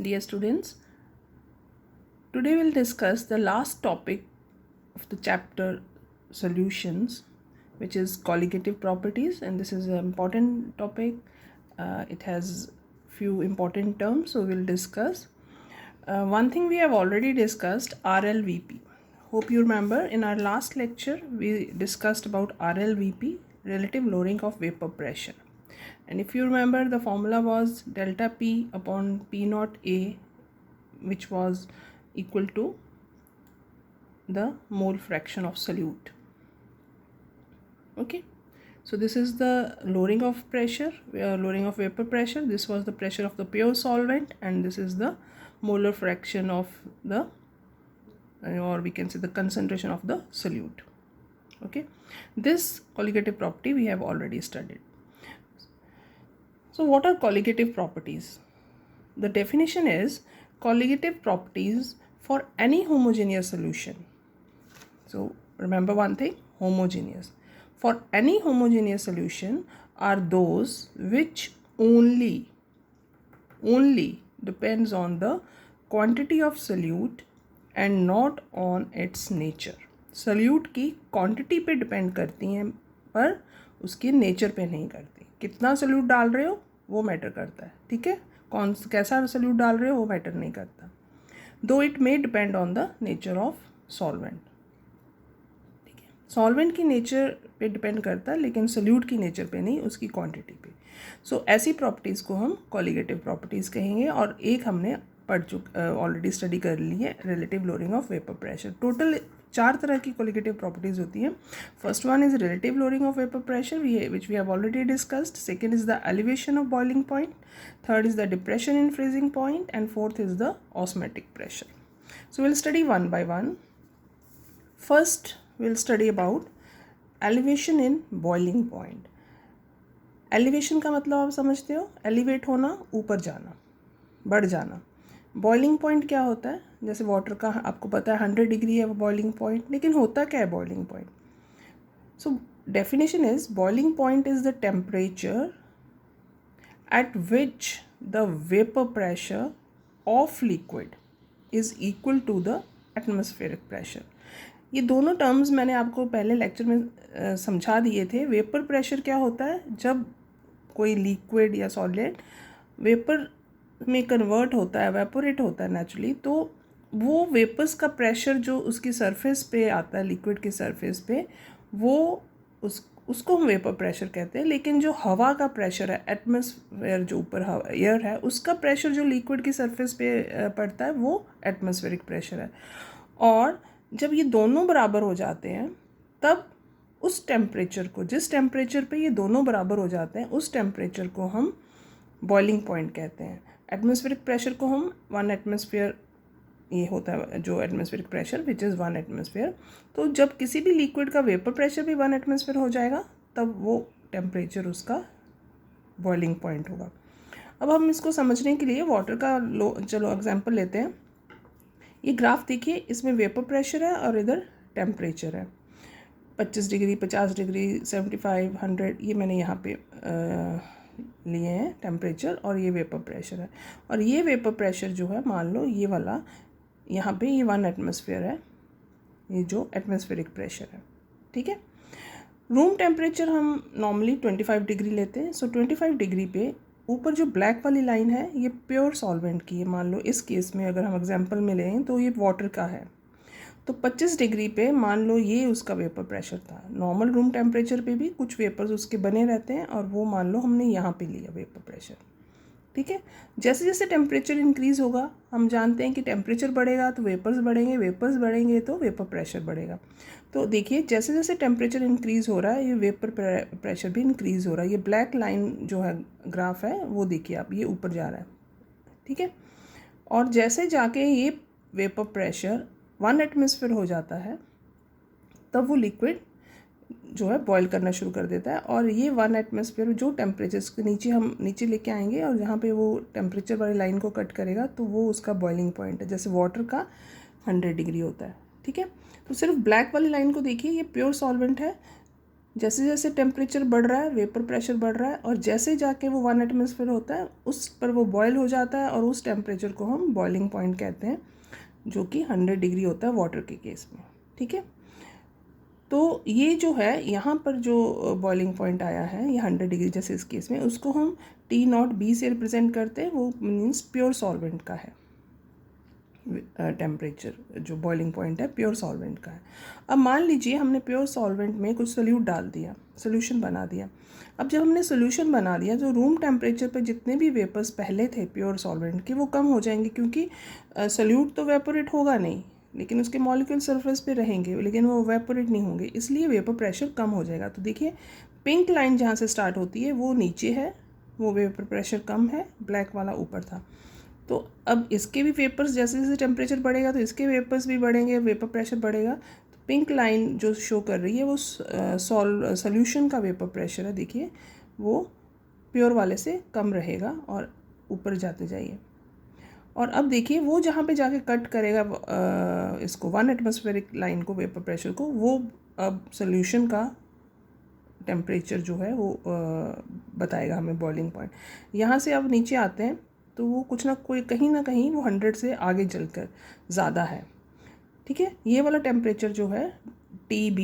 Dear students, today we'll discuss the last topic of the chapter solutions, which is colligative properties, and this is an important topic. It has few important terms, so we'll discuss. One thing we have already discussed, RLVP. Hope you remember in our last lecture we discussed about RLVP, relative lowering of vapor pressure. And if you remember, the formula was delta P upon P naught A, which was equal to the mole fraction of solute. Okay, so this is the lowering of pressure, lowering of vapor pressure. This was the pressure of the pure solvent, and this is the molar fraction of the, or we can say the concentration of the solute. Okay, this colligative property we have already studied. So what are colligative properties? The definition is colligative properties for any homogeneous solution. So remember one thing, homogeneous. For any homogeneous solution are those which only depends on the quantity of solute and not on its nature. solute की quantity पे depend करती हैं पर उसके nature पे नहीं करती. कितना solute डाल रहे हो वो मैटर करता है, ठीक है. कैसा solute डाल रहे हो वो मैटर नहीं करता. Though it may depend on the nature of solvent. Solvent की नेचर पे डिपेंड करता है लेकिन सोल्यूट की नेचर पे नहीं, उसकी क्वांटिटी पे. सो ऐसी प्रॉपर्टीज़ को हम कॉलिगेटिव प्रॉपर्टीज़ कहेंगे. और एक हमने ऑलरेडी स्टडी कर ली है, relative lowering of vapour pressure. Total 4 तरह की कॉलिगेटिव प्रॉपर्टीज़ होती हैं. First one is relative lowering of vapour pressure which we have already discussed. Second is the elevation of boiling point. Third is the depression in freezing point. And fourth is the osmotic pressure. So will study one by one. First we'll study about elevation in boiling point. Elevation का मतलब आप समझते हो, elevate होना, ऊपर जाना, बढ़ जाना. बॉइलिंग पॉइंट क्या होता है? जैसे वाटर का आपको पता है 100 डिग्री है बॉइलिंग पॉइंट, लेकिन होता क्या है boiling point? So definition is boiling point is the temperature at which the vapour pressure of liquid is equal to the atmospheric pressure. ये दोनों टर्म्स मैंने आपको पहले लेक्चर में समझा दिए थे. वेपर प्रेशर क्या होता है? जब कोई लिक्विड या सॉलिड वेपर में कन्वर्ट होता है, एवेपोरेट होता है नेचुरली, तो वो वेपर्स का प्रेशर जो उसकी सरफेस पे आता है, लिक्विड की सरफेस पे, वो उसको हम वेपर प्रेशर कहते हैं. लेकिन जो हवा का प्रेशर है, एटमॉस्फेयर जो ऊपर एयर है, उसका प्रेशर जो लिक्विड की सरफेस पे पड़ता है वो एटमॉस्फेरिक प्रेशर है. और जब ये दोनों बराबर हो जाते हैं तब उस टेम्परेचर को, जिस टेम्परेचर पे ये दोनों बराबर हो जाते हैं, उस टेम्परेचर को हम बॉइलिंग पॉइंट कहते हैं. एटमॉस्फेरिक प्रेशर को हम 1 एटमॉस्फेयर, ये होता है जो atmospheric pressure which is 1 atmosphere. तो जब किसी भी लिक्विड का वेपर प्रेशर भी 1 एटमॉस्फेयर हो जाएगा तब वो टेम्परेचर उसका बॉइलिंग पॉइंट होगा. अब हम इसको समझने के लिए वाटर का चलो एग्जाम्पल लेते हैं. ये ग्राफ देखिए, इसमें वेपर प्रेशर है और इधर टेम्परेचर है. 25 डिग्री, 50 डिग्री, 75, 100, ये मैंने यहाँ पे लिए हैं टेम्परेचर, और ये वेपर प्रेशर है. और ये वेपर प्रेशर जो है, मान लो ये वाला यहाँ पे, ये 1 एटमॉस्फेयर है, ये जो एटमॉस्फेरिक प्रेशर है, ठीक है. रूम टेम्परेचर हम नॉर्मली 25 डिग्री लेते हैं. सो 25 डिग्री पे ऊपर जो ब्लैक वाली लाइन है ये प्योर सॉल्वेंट की है. मान लो इस केस में अगर हम एग्जांपल में लें तो ये वाटर का है. तो 25 डिग्री पे मान लो ये उसका वेपर प्रेशर था. नॉर्मल रूम टेम्परेचर पे भी कुछ वेपर्स उसके बने रहते हैं, और वो मान लो हमने यहाँ पे लिया वेपर प्रेशर, ठीक है. जैसे जैसे टेम्परेचर इंक्रीज़ होगा, हम जानते हैं कि टेम्परेचर बढ़ेगा तो वेपर्स बढ़ेंगे, वेपर्स बढ़ेंगे तो वेपर प्रेशर बढ़ेगा. तो देखिए जैसे जैसे टेम्परेचर इंक्रीज़ हो रहा है, ये वेपर प्रेशर भी इंक्रीज़ हो रहा है. ये ब्लैक लाइन जो है ग्राफ है वो देखिए आप, ये ऊपर जा रहा है, ठीक है. और जैसे जाके ये वेपर प्रेशर 1 एटमॉस्फेयर हो जाता है तब वो लिक्विड जो है बॉईल करना शुरू कर देता है. और ये 1 एटमॉस्फेयर जो टेम्परेचर के नीचे हम नीचे लेके आएंगे, और जहाँ पे वो टेम्परेचर वाली लाइन को कट करेगा तो वो उसका बॉइलिंग पॉइंट है. जैसे वाटर का 100 डिग्री होता है, ठीक है. तो सिर्फ ब्लैक वाली लाइन को देखिए, ये प्योर सॉल्वेंट है, जैसे जैसे टेम्परेचर बढ़ रहा है वेपर प्रेशर बढ़ रहा है, और जैसे जाके वो 1 एटमॉस्फेयर होता है उस पर वो बॉयल हो जाता है, और उस टेम्परेचर को हम बॉइलिंग पॉइंट कहते हैं, जो कि 100 डिग्री होता है वाटर के केस में। ठीक है, तो ये जो है यहाँ पर जो बॉइलिंग पॉइंट आया है ये 100 डिग्री जैसे इस केस में, उसको हम T0B से रिप्रेजेंट करते हैं। वो मीन्स प्योर सॉल्वेंट का है टेम्परेचर, जो बॉइलिंग पॉइंट है प्योर सॉल्वेंट का है। अब मान लीजिए हमने प्योर सॉल्वेंट में कुछ सोल्यूट डाल दिया, सोल्यूशन बना दिया। अब जब हमने सोल्यूशन बना दिया तो रूम टेम्परेचर पर जितने भी वेपर्स पहले थे प्योर सॉल्वेंट के वो कम हो जाएंगे, क्योंकि सोल्यूट तो वेपोरेट होगा नहीं, लेकिन उसके मॉलिक्यूल सरफेस पे रहेंगे, लेकिन वो वेपोरेट नहीं होंगे, इसलिए वेपर प्रेशर कम हो जाएगा। तो देखिए पिंक लाइन जहाँ से स्टार्ट होती है वो नीचे है, वो वेपर प्रेशर कम है, ब्लैक वाला ऊपर था। तो अब इसके भी वेपर्स जैसे जैसे टेम्परेचर बढ़ेगा तो इसके वेपर्स भी बढ़ेंगे, वेपर प्रेशर बढ़ेगा। तो पिंक लाइन जो शो कर रही है वो सॉल्यूशन का वेपर प्रेशर है, देखिए वो प्योर वाले से कम रहेगा और ऊपर जाते जाइए। और अब देखिए वो जहाँ पे जाके कट करेगा इसको 1 एटमॉस्फेरिक लाइन को, वेपर प्रेशर को, वो अब सोल्यूशन का टेम्परेचर जो है वो बताएगा हमें बॉइलिंग पॉइंट। यहाँ से अब नीचे आते हैं तो वो कुछ ना कोई कहीं ना कहीं वो 100 से आगे चलकर ज़्यादा है। ठीक है, ये वाला टेम्परेचर जो है TB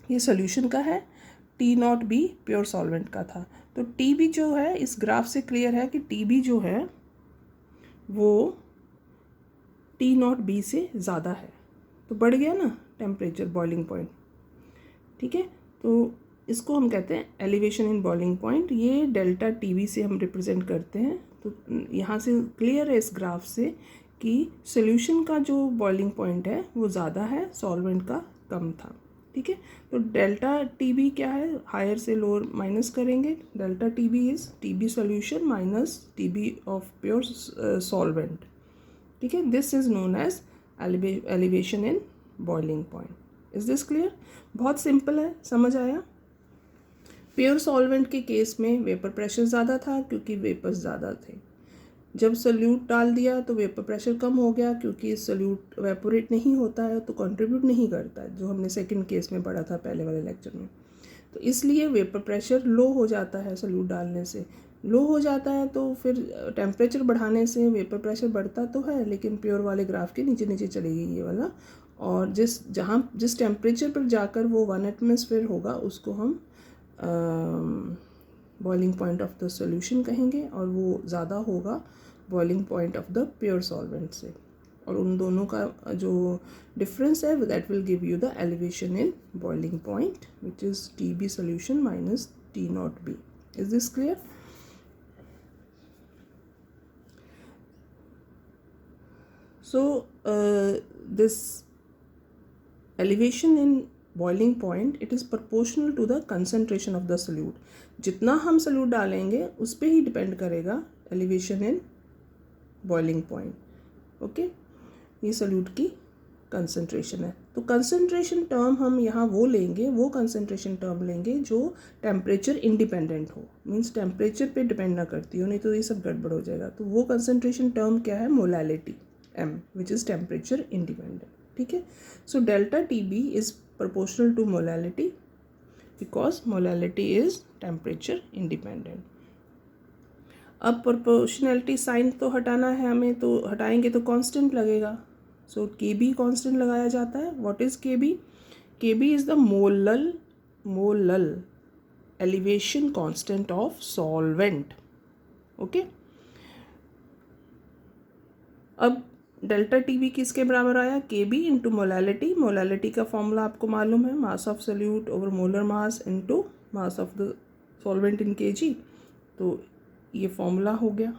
ये सोल्यूशन का है, T0B प्योर सॉल्वेंट का था। तो TB जो है इस ग्राफ से क्लियर है कि TB जो है वो T0B से ज़्यादा है, तो बढ़ गया ना टेम्परेचर बॉइलिंग पॉइंट। ठीक है, तो इसको हम कहते हैं एलिवेशन इन बॉइलिंग पॉइंट। ये डेल्टा TB से हम रिप्रेजेंट करते हैं। तो यहाँ से क्लियर है इस ग्राफ से कि सोल्यूशन का जो बॉइलिंग पॉइंट है वो ज़्यादा है, सॉल्वेंट का कम था। ठीक है, तो डेल्टा TB क्या है, हायर से लोअर माइनस करेंगे, delta TB is TB solution minus TB of pure solvent. ठीक है, this is known as elevation in boiling point. Is this clear? बहुत सिंपल है, समझ आया? प्योर सॉल्वेंट के केस में वेपर प्रेशर ज़्यादा था क्योंकि वेपर्स ज़्यादा थे। जब सोल्यूट डाल दिया तो वेपर प्रेशर कम हो गया, क्योंकि सोल्यूट वेपोरेट नहीं होता है तो कंट्रीब्यूट नहीं करता है, जो हमने सेकंड केस में पढ़ा था पहले वाले लेक्चर में। तो इसलिए वेपर प्रेशर लो हो जाता है, सोल्यूट डालने से लो हो जाता है। तो फिर टेम्परेचर बढ़ाने से वेपर प्रेशर बढ़ता तो है, लेकिन प्योर वाले ग्राफ के नीचे नीचे चलेगी ये वाला, और जिस टेम्परेचर पर जाकर वो 1 एटमॉस्फेयर होगा उसको हम boiling point of the solution कहेंगे, और वो ज़्यादा होगा boiling point of the pure solvent से। और उन दोनों का जो डिफरेंस है that will give you the elevation in boiling point which is TB solution minus T0B। Is this clear? So this elevation in boiling point it is proportional to the concentration of the solute। जितना हम solute डालेंगे उस पर ही depend करेगा elevation in boiling point। Okay, ये solute की concentration है। तो कंसनट्रेशन टर्म हम यहाँ वो लेंगे, वो कंसनट्रेशन टर्म लेंगे जो टेम्परेचर इंडिपेंडेंट हो, मीन्स टेम्परेचर पे डिपेंड ना करती हो, नहीं तो ये सब गड़बड़ हो जाएगा। तो वो कंसनट्रेशन टर्म क्या है, molality M, which is temperature independent. ठीक है, so delta TB is proportional to molality because molality is temperature independent। अब प्रोपोर्शनैलिटी साइन तो हटाना है हमें, तो हटाएंगे तो कांस्टेंट लगेगा। सो KB कांस्टेंट लगाया जाता है। What is KB? KB is the molal elevation constant of solvent. Okay, अब डेल्टा TB किसके बराबर आया, KB इंटू मोलैलिटी। मोलैलिटी का फॉर्मूला आपको मालूम है, mass of solute over molar mass into mass of the solvent in kg। तो ये फॉर्मूला हो गया,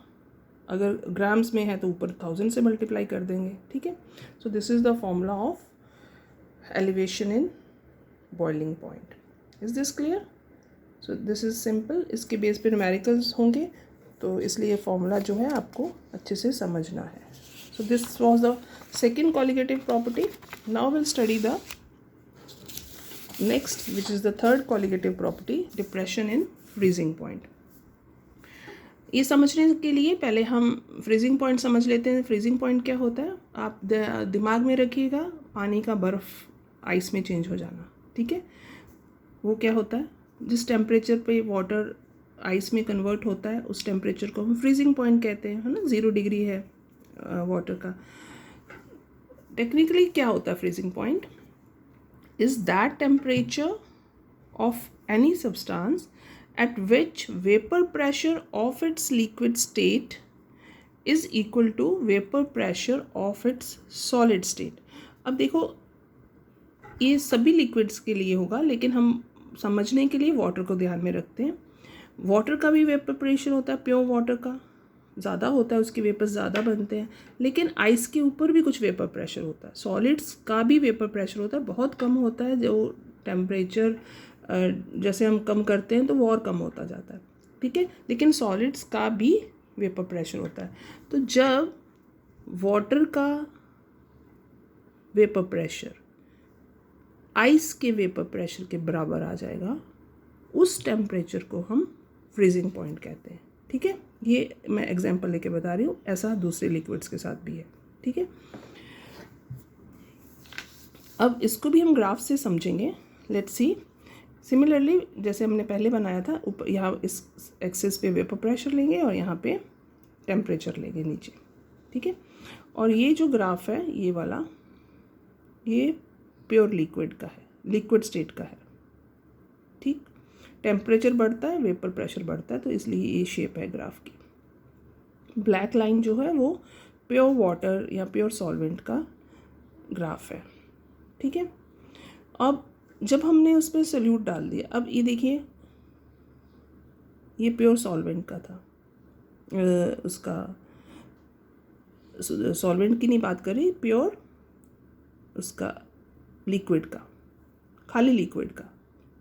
अगर ग्राम्स में है तो ऊपर 1000 से मल्टीप्लाई कर देंगे। ठीक है, so this is the formula of elevation in boiling point. Is this clear? So this is simple, इसके बेस पे न्यूमेरिकल्स होंगे, तो इसलिए फॉर्मूला जो है आपको अच्छे से समझना है। So this was the second colligative property. Now we'll study the next, which is the third colligative property, depression in freezing point। ये समझने के लिए पहले हम फ्रीजिंग पॉइंट समझ लेते हैं। फ्रीजिंग पॉइंट क्या होता है, आप दिमाग में रखिएगा, पानी का बर्फ़ आइस में चेंज हो जाना। ठीक है, वो क्या होता है, जिस टेम्परेचर पे वाटर आइस में कन्वर्ट होता है उस टेम्परेचर को हम फ्रीजिंग पॉइंट कहते हैं, है ना। 0 डिग्री है वाटर का। टेक्निकली क्या होता है freezing point? Is that temperature of any substance at which vapor pressure of its liquid state is equal to vapor pressure of its solid state। अब देखो ये सभी लिक्विड्स के लिए होगा, लेकिन हम समझने के लिए वाटर को ध्यान में रखते हैं। वाटर का भी वेपर प्रेशर होता है, प्योर वाटर का ज़्यादा होता है, उसके वेपर्स ज़्यादा बनते हैं, लेकिन आइस के ऊपर भी कुछ वेपर प्रेशर होता है। सॉलिड्स का भी वेपर प्रेशर होता है, बहुत कम होता है, जो टेम्परेचर जैसे हम कम करते हैं तो वो और कम होता जाता है, ठीक है। लेकिन सॉलिड्स का भी वेपर प्रेशर होता है। तो जब वाटर का वेपर प्रेशर आइस के वेपर प्रेशर के बराबर आ जाएगा, उस टेम्परेचर को हम फ्रीजिंग पॉइंट कहते हैं, ठीक है। ये मैं एग्जांपल लेके बता रही हूँ, ऐसा दूसरे लिक्विड्स के साथ भी है, ठीक है। अब इसको भी हम ग्राफ से समझेंगे। Let's see. सिमिलरली जैसे हमने पहले बनाया था, ऊपर यहाँ इस एक्सिस पे वेपर प्रेशर लेंगे और यहाँ पे टेम्परेचर लेंगे नीचे, ठीक है। और ये जो ग्राफ है ये वाला, ये प्योर लिक्विड का है, लिक्विड स्टेट का है, ठीक। टेम्परेचर बढ़ता है, वेपर प्रेशर बढ़ता है, तो इसलिए ये शेप है ग्राफ की। ब्लैक लाइन जो है वो प्योर वाटर या प्योर सॉल्वेंट का ग्राफ है, ठीक है। अब जब हमने उस पर सोल्यूट डाल दिया, अब ये देखिए ये प्योर सॉल्वेंट का था, उसका सॉल्वेंट की नहीं बात करें, प्योर उसका लिक्विड का, खाली लिक्विड का,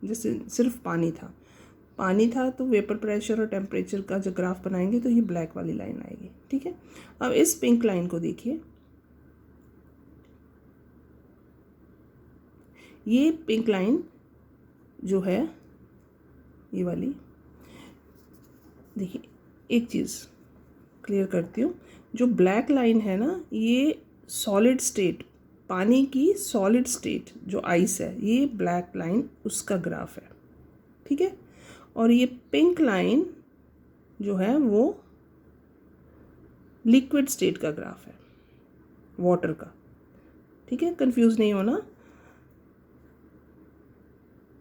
जैसे सिर्फ पानी था तो वेपर प्रेशर और टेम्परेचर का जो ग्राफ बनाएंगे तो ये ब्लैक वाली लाइन आएगी, ठीक है। अब इस पिंक लाइन को देखिए, ये पिंक लाइन जो है ये वाली, देखिए एक चीज़ क्लियर करती हूँ, जो ब्लैक लाइन है ना, ये सॉलिड स्टेट, पानी की सॉलिड स्टेट जो आइस है, ये ब्लैक लाइन उसका ग्राफ है, ठीक है। और ये पिंक लाइन जो है वो लिक्विड स्टेट का ग्राफ है, वाटर का, ठीक है। कंफ्यूज नहीं होना,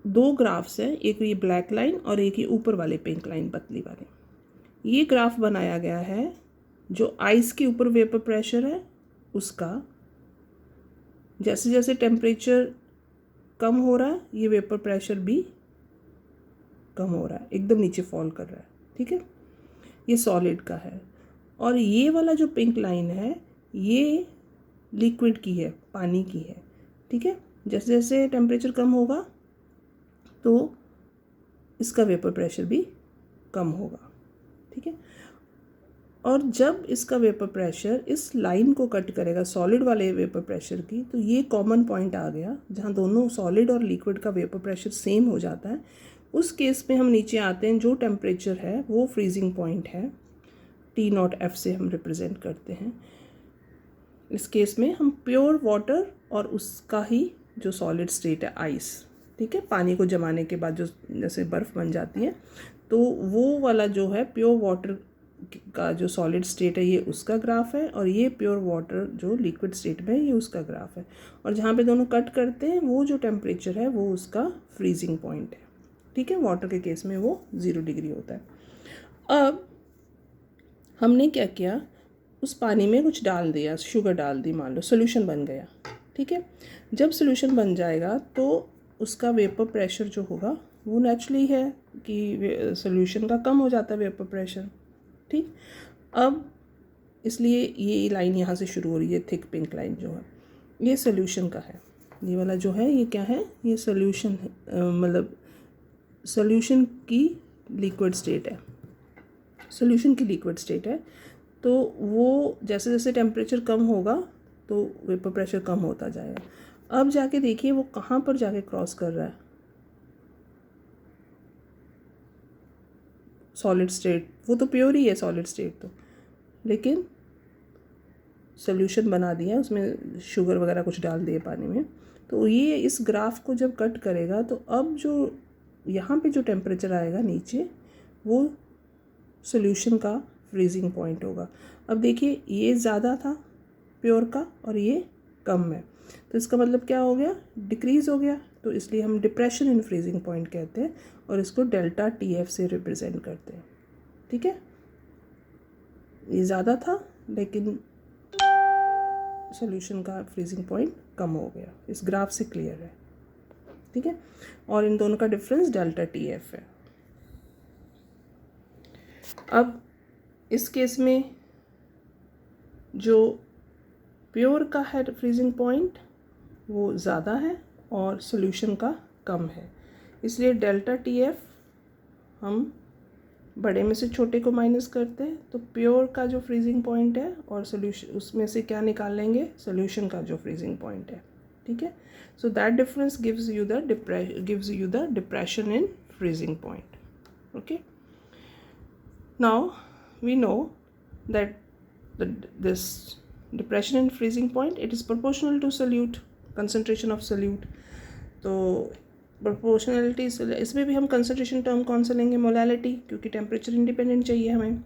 दो ग्राफ्स हैं, एक ये ब्लैक लाइन और एक ये ऊपर वाले पिंक लाइन पतली वाले। ये ग्राफ बनाया गया है जो आइस के ऊपर वेपर प्रेशर है उसका, जैसे जैसे टेम्परेचर कम हो रहा है ये वेपर प्रेशर भी कम हो रहा है, एकदम नीचे फॉल कर रहा है, ठीक है। ये सॉलिड का है। और ये वाला जो पिंक लाइन है ये लिक्विड की है, पानी की है, ठीक है। जैसे जैसे टेम्परेचर कम होगा तो इसका वेपर प्रेशर भी कम होगा, ठीक है। और जब इसका वेपर प्रेशर इस लाइन को कट करेगा सॉलिड वाले वेपर प्रेशर की, तो ये कॉमन पॉइंट आ गया जहाँ दोनों सॉलिड और लिक्विड का वेपर प्रेशर सेम हो जाता है। उस केस में हम नीचे आते हैं, जो टेम्परेचर है वो फ्रीजिंग पॉइंट है, T0F से हम रिप्रेजेंट करते हैं। इस केस में हम प्योर वाटर और उसका ही जो सॉलिड स्टेट है आइस, ठीक है, पानी को जमाने के बाद जो जैसे बर्फ़ बन जाती है, तो वो वाला जो है प्योर वाटर का जो सॉलिड स्टेट है ये उसका ग्राफ है, और ये प्योर वाटर जो लिक्विड स्टेट में है ये उसका ग्राफ है। और जहाँ पे दोनों कट करते हैं वो जो टेम्परेचर है वो उसका फ्रीजिंग पॉइंट है, ठीक है। वाटर के केस में वो 0 डिग्री होता है। अब हमने क्या किया, उस पानी में कुछ डाल दिया, शुगर डाल दी, मान लो सोल्यूशन बन गया, ठीक है। जब सोल्यूशन बन जाएगा तो उसका वेपर प्रेशर जो होगा वो नेचुरली है कि सोल्यूशन का कम हो जाता है वेपर प्रेशर, ठीक। अब इसलिए ये लाइन यहाँ से शुरू हो रही है, थिक पिंक लाइन जो है ये सोल्यूशन का है, ये वाला जो है ये क्या है, ये सोल्यूशन है, मतलब सोल्यूशन की लिक्विड स्टेट है, सोल्यूशन की लिक्विड स्टेट है। तो वो जैसे जैसे टेम्परेचर कम होगा तो वेपर प्रेशर कम होता जाएगा। अब जाके देखिए वो कहाँ पर जाके क्रॉस कर रहा है, सॉलिड स्टेट, वो तो प्योर ही है सॉलिड स्टेट तो, लेकिन सोल्यूशन बना दिया, उसमें शुगर वगैरह कुछ डाल दिए पानी में, तो ये इस ग्राफ को जब कट करेगा तो अब जो यहाँ पे जो टेम्परेचर आएगा नीचे वो सॉल्यूशन का फ्रीजिंग पॉइंट होगा। अब देखिए ये ज़्यादा था प्योर का और ये कम है, तो इसका मतलब क्या हो गया, डिक्रीज़ हो गया। तो इसलिए हम डिप्रेशन इन फ्रीजिंग पॉइंट कहते हैं और इसको डेल्टा TF से रिप्रेजेंट करते हैं। ठीक है, ये ज़्यादा था लेकिन सॉल्यूशन का फ्रीजिंग पॉइंट कम हो गया, इस ग्राफ से क्लियर है। ठीक है, और इन दोनों का डिफरेंस डेल्टा TF है। अब इस केस में जो प्योर का है फ्रीजिंग पॉइंट वो ज़्यादा है और सॉल्यूशन का कम है, इसलिए डेल्टा TF हम बड़े में से छोटे को माइनस करते हैं तो प्योर का जो फ्रीजिंग पॉइंट है और सॉल्यूशन उसमें से क्या निकाल लेंगे, सॉल्यूशन का जो फ्रीजिंग पॉइंट है। ठीक है, so that difference gives you the depression in freezing point. Okay, now we know that this depression in freezing point, it is proportional to solute concentration of solute। तो proportionality इसमें भी हम concentration term कौन सा लेंगे, molality, क्योंकि temperature independent चाहिए हमें।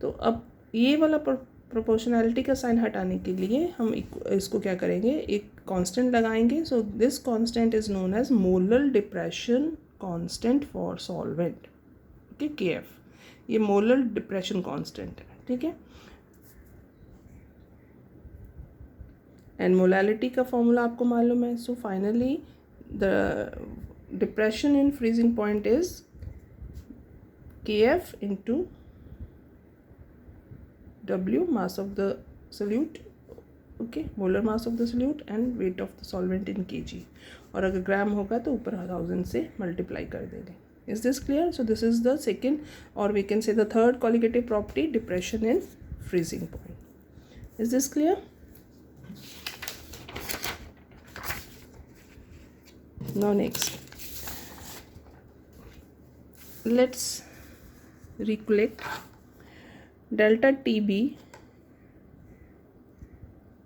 तो अब ये वाला प्रोपोर्शनलिटी का साइन हटाने के लिए हम इसको क्या करेंगे, एक कांस्टेंट लगाएंगे। So this constant is known as molar depression constant for solvent. Okay, KF, ये मोलर डिप्रेशन कांस्टेंट है। ठीक है, एंड मोलालिटी का फॉर्मूला आपको मालूम है। So finally the depression in freezing point is KF into W, mass of the solute, okay, molar mass of the solute and weight of the solvent in kg, और अगर ग्राम होगा तो ऊपर 1000 से मल्टीप्लाई कर देंगे। Is this clear? So this is the second और we can say the third qualitative property, depression in freezing point. Is this clear? Now next, let's recollect delta TB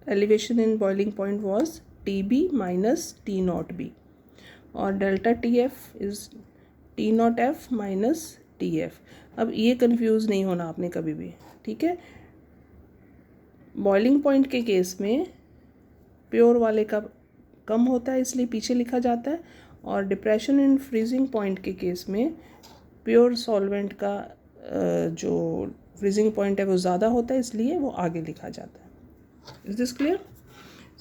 elevation in boiling point was TB minus T naught B, और delta TF is T naught F minus TF। अब ये confuse नहीं होना आपने कभी भी। ठीक है, बॉइलिंग पॉइंट के केस में प्योर वाले का कम होता है इसलिए पीछे लिखा जाता है, और डिप्रेशन इन फ्रीजिंग पॉइंट के केस में प्योर सॉल्वेंट का जो फ्रीजिंग पॉइंट है वो ज़्यादा होता है इसलिए वो आगे लिखा जाता है। Is this clear?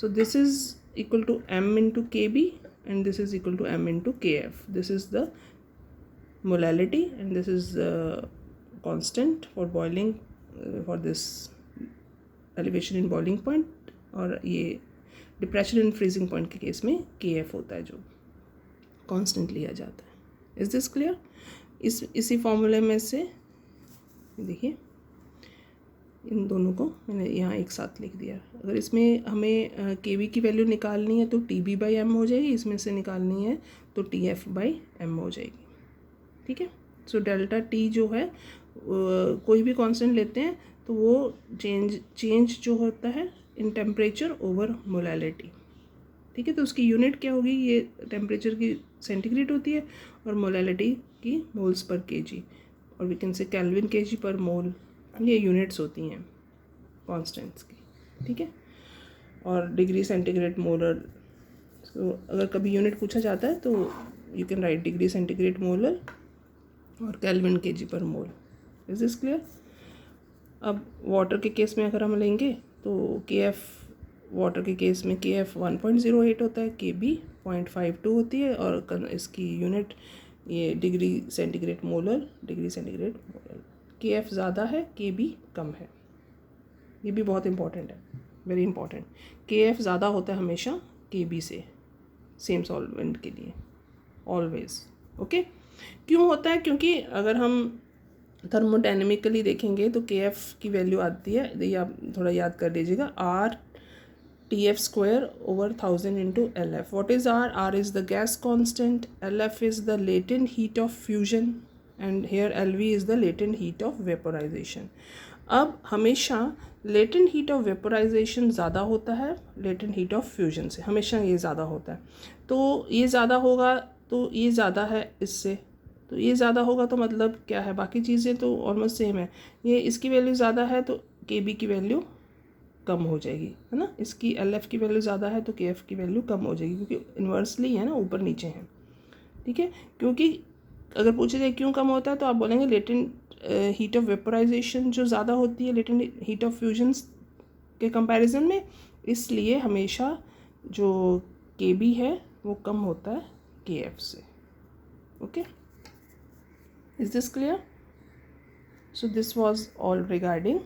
So this is equal to M into KB and this is equal to M into KF. This is the molality and this is constant for boiling for this elevation in boiling point, और ये depression in freezing point के case में KF होता है जो constant लिया जाता है। Is this clear? इसी फॉर्मूले में से देखिए इन दोनों को मैंने यहाँ एक साथ लिख दिया। अगर इसमें हमें KB की वैल्यू निकालनी है तो TB/M हो जाएगी, इसमें से निकालनी है तो TF/M हो जाएगी। ठीक है, सो डेल्टा T जो है कोई भी कांस्टेंट लेते हैं तो वो चेंज जो होता है इन टेम्परेचर ओवर मोलालिटी। ठीक है, तो उसकी यूनिट क्या होगी, ये टेम्परेचर की सेंटीग्रेड होती है और मोलालिटी की मोल्स पर केजी, और we can say kelvin KG per mole, ये यूनिट्स होती हैं कांस्टेंट्स की। ठीक है, और डिग्री सेंटीग्रेड मोलर, तो अगर कभी यूनिट पूछा जाता है तो you can write degree centigrade molar और kelvin KG per mole. Is this clear? अब वाटर के केस में अगर हम लेंगे तो KF वाटर के केस में KF 1.08 होता है, KB 0.52 होती है, और इसकी यूनिट ये degree centigrade molar, degree centigrade molar. KF ज़्यादा है, KB कम है, ये भी बहुत इंपॉर्टेंट है, वेरी इंपॉर्टेंट। KF ज़्यादा होता है हमेशा KB से, सेम सॉल्वेंट के लिए ऑलवेज। ओके, क्यों होता है? क्योंकि अगर हम थर्मोडायनेमिकली देखेंगे तो KF की वैल्यू आती है, ये आप थोड़ा याद कर लीजिएगा, RTF² over 1000 into LF। What is R? R is the gas constant, LF is the latent heat of fusion and here LV is the latent heat of vaporization। अब हमेशा लेटेंट हीट ऑफ वेपोराइजेशन ज़्यादा होता है latent heat of fusion से, हमेशा ये ज़्यादा होता है। तो ये ज़्यादा होगा तो ये ज़्यादा है इससे, तो ये ज़्यादा होगा तो मतलब क्या है, बाकी चीज़ें तो ऑलमोस्ट सेम है। ये इसकी वैल्यू ज़्यादा है तो KB की वैल्यू कम हो जाएगी, है ना। इसकी LF की वैल्यू ज़्यादा है तो KF की वैल्यू कम हो जाएगी, क्योंकि इन्वर्सली है ना, ऊपर नीचे हैं, ठीक है। क्योंकि अगर पूछे जाए क्यों कम होता है तो आप बोलेंगे लेटेंट हीट ऑफ वेपोराइजेशन जो ज़्यादा होती है लेटेंट हीट ऑफ फ्यूजन्स के कंपैरिजन में, इसलिए हमेशा जो KB है वो कम होता है KF से। Okay, is this clear? So this was all regarding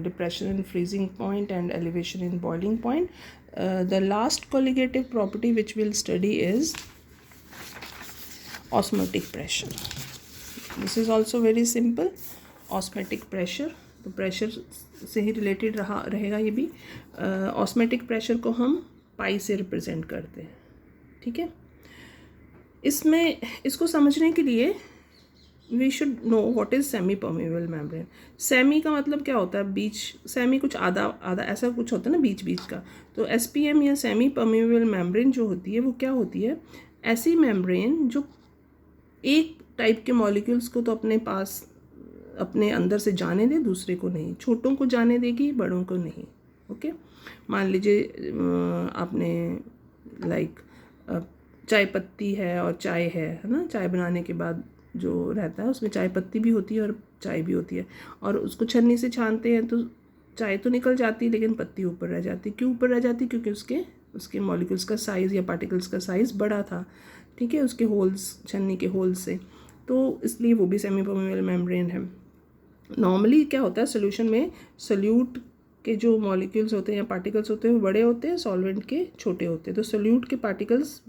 depression in freezing point and elevation in boiling point. The last colligative property which we'll study is osmotic pressure. This is also very simple. Osmotic pressure, तो pressure से ही related रहेगा ये भी। Osmotic pressure को हम पाई से represent करते हैं, ठीक है। इसमें इसको समझने के लिए we should know what is semi permeable membrane. Semi का मतलब क्या होता है, बीच, सेमी कुछ आधा आधा ऐसा कुछ होता है ना बीच बीच का। तो SPM या सेमी परमेबल मेम्ब्रेन जो होती है वो क्या होती है, ऐसी मेम्ब्रेन जो एक टाइप के मॉलिक्यूल्स को तो अपने पास अपने अंदर से जाने दे, दूसरे को नहीं, छोटों को जाने देगी, बड़ों को नहीं। ओके, मान लीजिए आपने लाइक चाय पत्ती है और चाय है ना, चाय बनाने के बाद जो रहता है उसमें चाय पत्ती भी होती है और चाय भी होती है, और उसको छन्नी से छानते हैं तो चाय तो निकल जाती है लेकिन पत्ती ऊपर रह जाती। क्यों ऊपर रह जाती? क्योंकि उसके मॉलिक्यूल्स का साइज़ या पार्टिकल्स का साइज़ बड़ा था, ठीक है, उसके होल्स, छन्नी के होल्स से, तो इसलिए वो भी सेमी परमेबल मेम्ब्रेन है। नॉर्मली क्या होता है सोल्यूशन में, सोल्यूट के जो मॉलिक्यूल्स होते हैं या पार्टिकल्स होते हैं वो बड़े होते हैं, सॉल्वेंट के छोटे होते हैं। तो सोल्यूट के पार्टिकल्स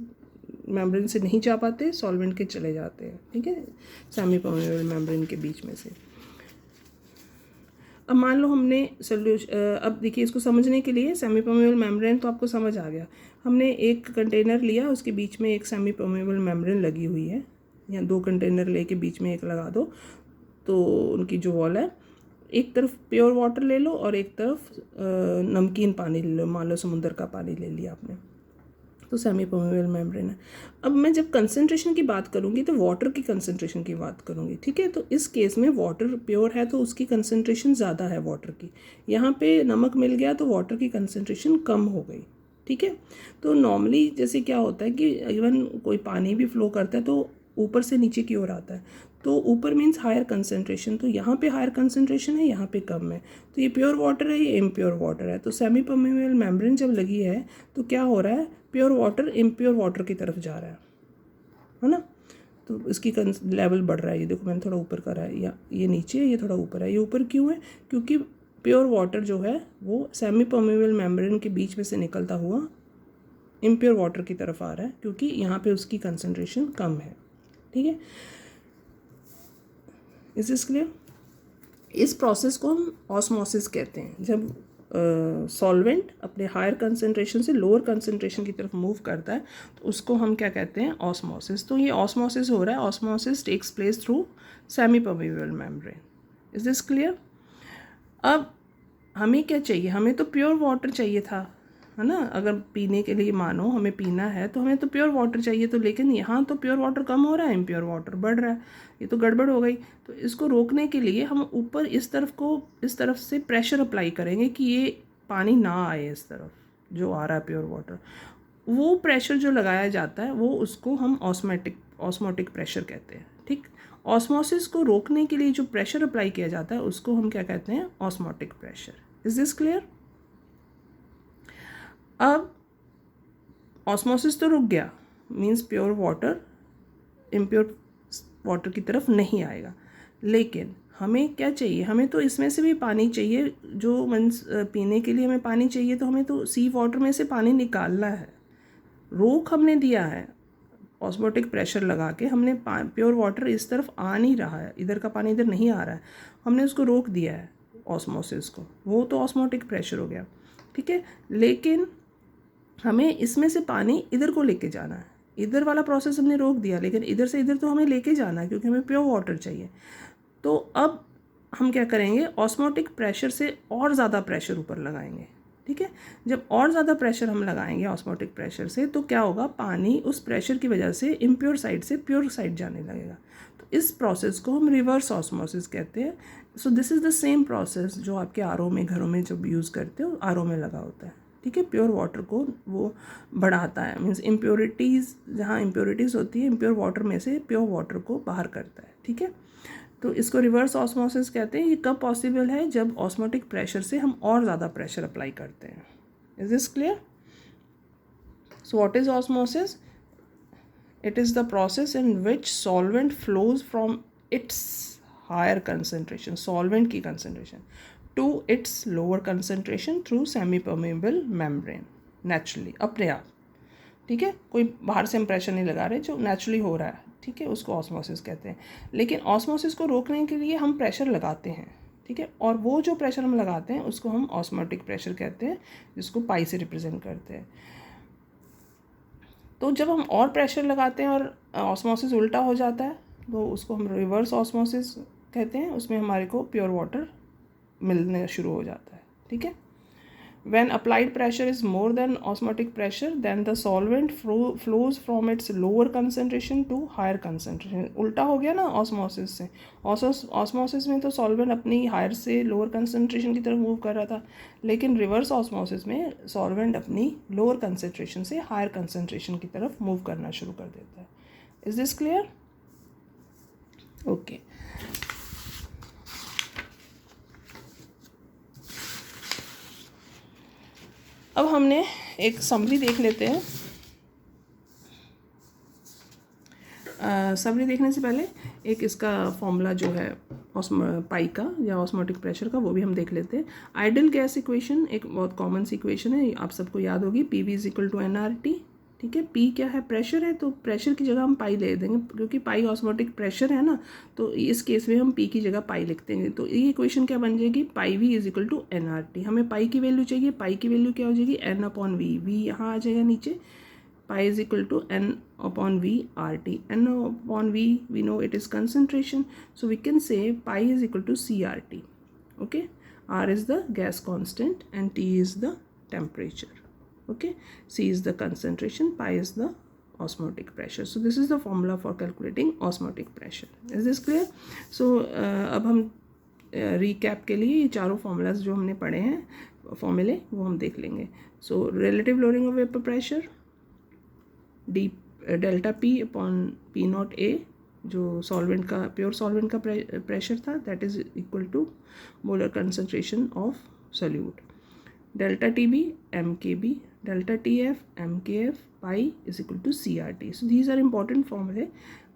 मेम्ब्रेन से नहीं जा पाते, सॉल्वेंट के चले जाते हैं, ठीक है, सेमी परमेबल मेम्ब्रेन के बीच में से। अब मान लो हमने अब देखिए इसको समझने के लिए, सेमी परमेबल मेम्ब्रेन तो आपको समझ आ गया। हमने एक कंटेनर लिया, उसके बीच में एक सेमी परमेबल मेम्ब्रेन लगी हुई है, या 2 कंटेनर लेके बीच में एक लगा दो, तो उनकी जो वॉल है, एक तरफ प्योर वाटर ले लो और एक तरफ नमकीन पानी ले लो, मान लो समुद्र का पानी ले लिया आपने, तो सेमी परमेबल मेम्ब्रेन है। अब मैं जब कंसंट्रेशन की बात करूँगी तो वाटर की कंसंट्रेशन की बात करूँगी, ठीक है। तो इस केस में वाटर प्योर है तो उसकी कंसंट्रेशन ज़्यादा है वाटर की, यहाँ पे नमक मिल गया तो वाटर की कंसंट्रेशन कम हो गई, ठीक है। तो नॉर्मली जैसे क्या होता है कि इवन कोई पानी भी फ्लो करता है तो ऊपर से नीचे की ओर आता है, तो ऊपर मीन्स हायर कंसंट्रेशन, तो यहाँ पे हायर कंसंट्रेशन है, यहाँ पे कम है, तो ये प्योर वाटर है, ये इम्प्योर वाटर है। तो सेमी परमेबल मेम्ब्रेन जब लगी है तो क्या हो रहा है, प्योर वाटर इम्प्योर वाटर की तरफ जा रहा है ना। तो इसकी लेवल बढ़ रहा है, ये देखो मैंने थोड़ा ऊपर करा है, या ये नीचे है, ये थोड़ा ऊपर है। ये ऊपर क्यों है? क्योंकि प्योर वाटर जो है वो सेमी परमेबल मेम्ब्रेन के बीच में से निकलता हुआ इम्प्योर वाटर की तरफ आ रहा है, क्योंकि यहाँ पे उसकी कंसंट्रेशन कम है, ठीक है। Is this clear? इस प्रोसेस को हम ऑस्मोसिस कहते हैं। जब सॉल्वेंट अपने हायर कंसंट्रेशन से लोअर कंसंट्रेशन की तरफ मूव करता है तो उसको हम क्या कहते हैं, ऑस्मोसिस। तो ये ऑस्मोसिस हो रहा है, osmosis takes place through semi permeable membrane. Is this clear? अब हमें क्या चाहिए, हमें तो प्योर वाटर चाहिए था, है ना। अगर पीने के लिए मानो हमें पीना है तो हमें तो प्योर वाटर चाहिए, तो लेकिन यहाँ तो प्योर वाटर कम हो रहा है, इम्प्योर वाटर बढ़ रहा है, ये तो गड़बड़ हो गई। तो इसको रोकने के लिए हम ऊपर इस तरफ से प्रेशर अप्लाई करेंगे कि ये पानी ना आए इस तरफ जो आ रहा है प्योर वाटर। वो प्रेशर जो लगाया जाता है वो उसको हम ऑस्मोटिक प्रेशर कहते हैं, ठीक। ऑस्मोसिस को रोकने के लिए जो प्रेशर अप्लाई किया जाता है उसको हम क्या कहते हैं, osmotic pressure. Is this clear? अब ऑस्मोसिस तो रुक गया, means pure water impure water की तरफ नहीं आएगा, लेकिन हमें क्या चाहिए, हमें तो इसमें से भी पानी चाहिए, जो मीन्स पीने के लिए हमें पानी चाहिए, तो हमें तो सी वाटर में से पानी निकालना है। रोक हमने दिया है ऑस्मोटिक प्रेशर लगा के, हमने प्योर वाटर इस तरफ आ नहीं रहा है, इधर का पानी इधर नहीं आ रहा है, हमने उसको रोक दिया है ऑस्मोसिस को, वो तो ऑस्मोटिक प्रेशर हो गया, ठीक है। लेकिन हमें इसमें से पानी इधर को लेके जाना है, इधर वाला प्रोसेस हमने रोक दिया, लेकिन इधर से इधर तो हमें लेके जाना है क्योंकि हमें प्योर वाटर चाहिए। तो अब हम क्या करेंगे, ऑस्मोटिक प्रेशर से और ज़्यादा प्रेशर ऊपर लगाएंगे, ठीक है। जब और ज़्यादा प्रेशर हम लगाएंगे ऑस्मोटिक प्रेशर से तो क्या होगा, पानी उस प्रेशर की वजह से इम्प्योर साइड से प्योर साइड जाने लगेगा। तो इस प्रोसेस को हम रिवर्स ऑस्मोसिस कहते हैं। So this is the same process जो आपके आरओ में, घरों में जब यूज़ करते हो, आरओ में लगा होता है। ठीक है, प्योर वाटर को वो बढ़ाता है, मीन्स इम्प्योरिटीज़, जहाँ इम्प्योरिटीज़ होती है इम्प्योर वाटर में से प्योर वाटर को बाहर करता है। ठीक है, तो इसको रिवर्स ऑस्मोसिस कहते हैं। ये कब पॉसिबल है, जब ऑस्मोटिक प्रेशर से हम और ज़्यादा प्रेशर अप्लाई करते हैं। Is this clear? So what is osmosis? It is the process in which solvent flows from its higher concentration, solvent की concentration, to its lower concentration through semi permeable membrane, naturally, अपने आप। ठीक है, कोई बाहर से हम प्रेशर नहीं लगा रहे, जो नेचुरली हो रहा है। ठीक है, उसको ऑस्मोसिस कहते हैं। लेकिन ऑस्मोसिस को रोकने के लिए हम प्रेशर लगाते हैं। ठीक है, और वो जो प्रेशर हम लगाते हैं उसको हम ऑस्मोटिक प्रेशर कहते हैं, जिसको पाई से रिप्रेजेंट करते हैं। तो जब हम और प्रेशर लगाते हैं और ऑस्मोसिस उल्टा हो जाता है तो उसको हम रिवर्स ऑस्मोसिस कहते हैं। उसमें हमारे को प्योर वाटर मिलने शुरू हो जाता है। ठीक है, when applied pressure is more than osmotic pressure, then the solvent flows from its lower concentration to higher concentration। उल्टा हो गया ना ऑस्मोसिस से। ऑस्मोसिस में तो सॉल्वेंट अपनी हायर से लोअर कंसनट्रेशन की तरफ मूव कर रहा था, लेकिन रिवर्स ऑस्मोसिस में सॉल्वेंट अपनी लोअर कंसनट्रेशन से हायर कंसनट्रेशन की तरफ मूव करना शुरू कर देता है। Is this clear? ओके, अब हमने एक समरी देख लेते हैं। समरी देखने से पहले एक इसका फॉर्मूला जो है पाई का या ऑस्मोटिक प्रेशर का, वो भी हम देख लेते हैं। आइडियल गैस इक्वेशन एक बहुत कॉमन सी इक्वेशन है, आप सबको याद होगी, P V is equal to N R T. ठीक है, पी क्या है, प्रेशर है, तो प्रेशर की जगह हम पाई ले देंगे, क्योंकि पाई ऑस्मोटिक प्रेशर है ना, तो इस केस में हम पी की जगह पाई लिखते हैं। तो ये इक्वेशन क्या बन जाएगी, pi V is equal to N R T. हमें पाई की वैल्यू चाहिए, पाई की वैल्यू क्या हो जाएगी, एन अपॉन वी। वी यहाँ आ जाएगा नीचे, pi is equal to n upon v RT. n upon v, we know it is concentration, so we can say pi is equal to CRT. Okay, R is the gas constant and T is the temperature. Okay, C is the concentration, pi is the osmotic pressure. So this is the formula for calculating osmotic pressure. Is this clear? So अब हम recap के लिए ये चारों formulas जो हमने पढ़े हैं, फॉर्मूले, वो हम देख लेंगे। So relative lowering of vapor pressure, d delta P upon P naught a, जो सॉल्वेंट का, प्योर सॉल्वेंट का प्रेशर था, that is equal to molar concentration of solute. Delta T B M K B, delta T F M K F, pi is equal to C R T. So these are important फॉर्मूले।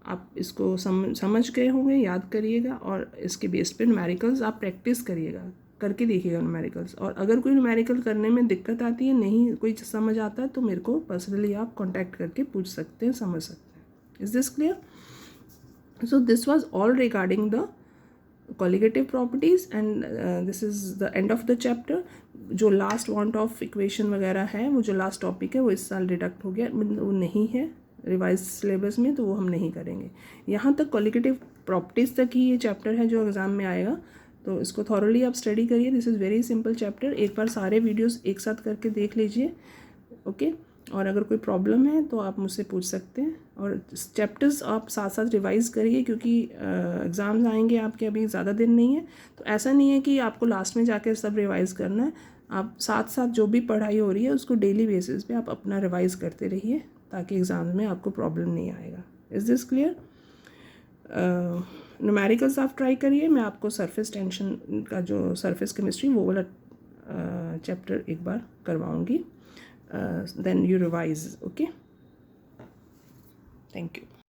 आप इसको समझ गए होंगे, याद करिएगा, और इसके बेस पे न्यूमेरिकल्स आप प्रैक्टिस करिएगा, करके देखिएगा न्यूमेरिकल्स। और अगर कोई न्यूमेरिकल करने में दिक्कत आती है, नहीं कोई समझ आता है, तो मेरे को पर्सनली आप कांटेक्ट करके पूछ सकते हैं, समझ सकते हैं। Is this clear? So this was all regarding the colligative properties and this is the end of the chapter. जो लास्ट वांट ऑफ इक्वेशन वगैरह है, वो जो लास्ट टॉपिक है, वो इस साल डिडक्ट हो गया, वो नहीं है रिवाइज सिलेबस में, तो वो हम नहीं करेंगे। यहाँ तक कॉलिगेटिव प्रॉपर्टीज़ तक ही ये चैप्टर है जो एग्ज़ाम में आएगा, तो इसको थॉरली आप स्टडी करिए। This is very simple chapter. एक बार सारे वीडियोस एक साथ करके देख लीजिए। ओके, और अगर कोई प्रॉब्लम है तो आप मुझसे पूछ सकते हैं, और चैप्टर्स आप साथ साथ रिवाइज़ करिए, क्योंकि एग्ज़ाम्स आएंगे आपके, अभी ज़्यादा दिन नहीं है। तो ऐसा नहीं है कि आपको लास्ट में जाकर सब रिवाइज़ करना है, आप साथ साथ जो भी पढ़ाई हो रही है उसको डेली बेसिस पे आप अपना रिवाइज़ करते रहिए, ताकि एग्ज़ाम में आपको प्रॉब्लम नहीं आएगा। Is this clear? न्यूमेरिकल्स आप ट्राई करिए। मैं आपको सरफेस टेंशन का जो सरफेस केमिस्ट्री, वो वाला चैप्टर एक बार करवाऊँगी, then you revise. Okay, thank you.